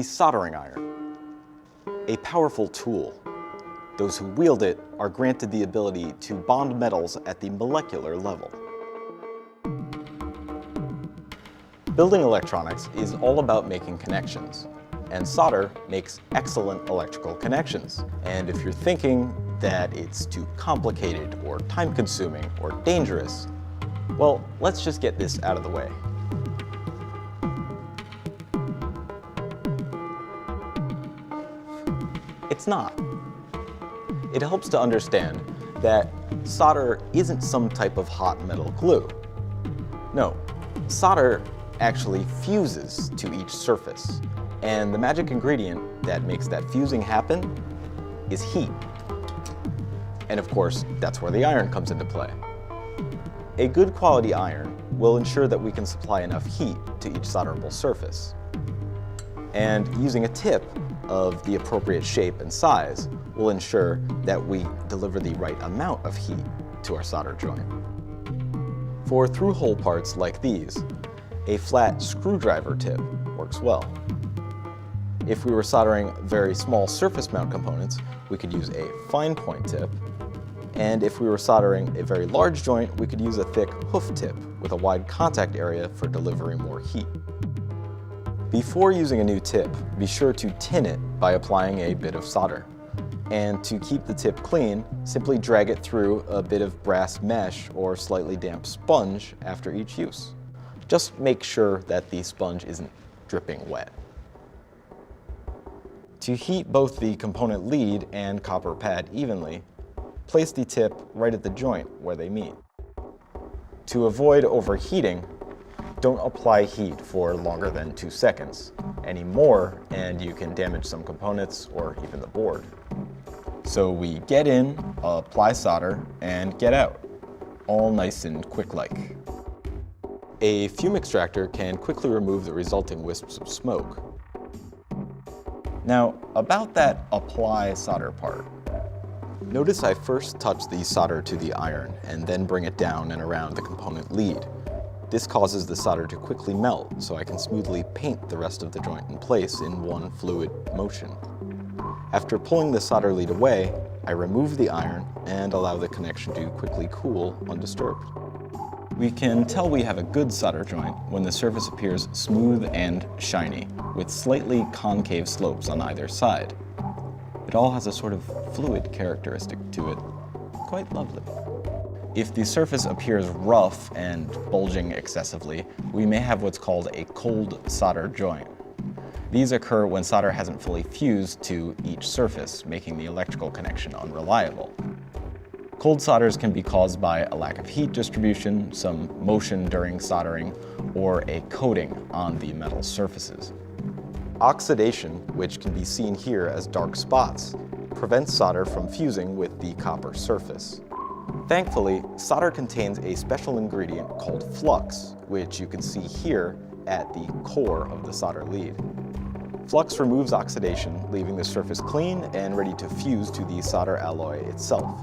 The soldering iron, a powerful tool. Those who wield it are granted the ability to bond metals at the molecular level. Building electronics is all about making connections, and solder makes excellent electrical connections. And if you're thinking that it's too complicated or time-consuming or dangerous, well, let's just get this out of the way. It's not. It helps to understand that solder isn't some type of hot metal glue. No, solder actually fuses to each surface, and the magic ingredient that makes that fusing happen is heat. And of course, that's where the iron comes into play. A good quality iron will ensure that we can supply enough heat to each solderable surface. And using a tip of the appropriate shape and size will ensure that we deliver the right amount of heat to our solder joint. For through-hole parts like these, a flat screwdriver tip works well. If we were soldering very small surface mount components, we could use a fine point tip. And if we were soldering a very large joint, we could use a thick hoof tip with a wide contact area for delivering more heat. Before using a new tip, be sure to tin it by applying a bit of solder. And to keep the tip clean, simply drag it through a bit of brass mesh or slightly damp sponge after each use. Just make sure that the sponge isn't dripping wet. To heat both the component lead and copper pad evenly, place the tip right at the joint where they meet. To avoid overheating, don't apply heat for longer than 2 seconds. Any more, and you can damage some components or even the board. So we get in, apply solder, and get out. All nice and quick-like. A fume extractor can quickly remove the resulting wisps of smoke. Now, about that apply solder part. Notice I first touch the solder to the iron and then bring it down and around the component lead. This causes the solder to quickly melt, so I can smoothly paint the rest of the joint in place in one fluid motion. After pulling the solder lead away, I remove the iron and allow the connection to quickly cool undisturbed. We can tell we have a good solder joint when the surface appears smooth and shiny, with slightly concave slopes on either side. It all has a sort of fluid characteristic to it. Quite lovely. If the surface appears rough and bulging excessively, we may have what's called a cold solder joint. These occur when solder hasn't fully fused to each surface, making the electrical connection unreliable. Cold solders can be caused by a lack of heat distribution, some motion during soldering, or a coating on the metal surfaces. Oxidation, which can be seen here as dark spots, prevents solder from fusing with the copper surface. Thankfully, solder contains a special ingredient called flux, which you can see here at the core of the solder lead. Flux removes oxidation, leaving the surface clean and ready to fuse to the solder alloy itself.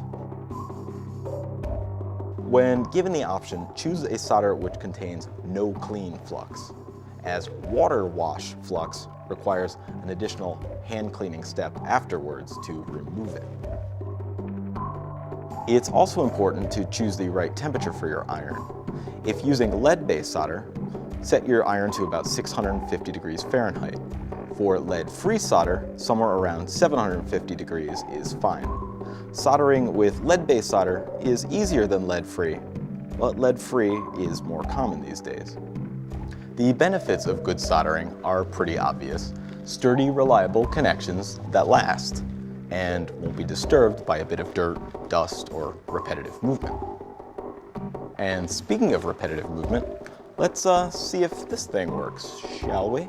When given the option, choose a solder which contains no clean flux, as water wash flux requires an additional hand cleaning step afterwards to remove it. It's also important to choose the right temperature for your iron. If using lead-based solder, set your iron to about 650 degrees Fahrenheit. For lead-free solder, somewhere around 750 degrees is fine. Soldering with lead-based solder is easier than lead-free, but lead-free is more common these days. The benefits of good soldering are pretty obvious. Sturdy, reliable connections that last and won't be disturbed by a bit of dirt, dust, or repetitive movement. And speaking of repetitive movement, let's see if this thing works, shall we?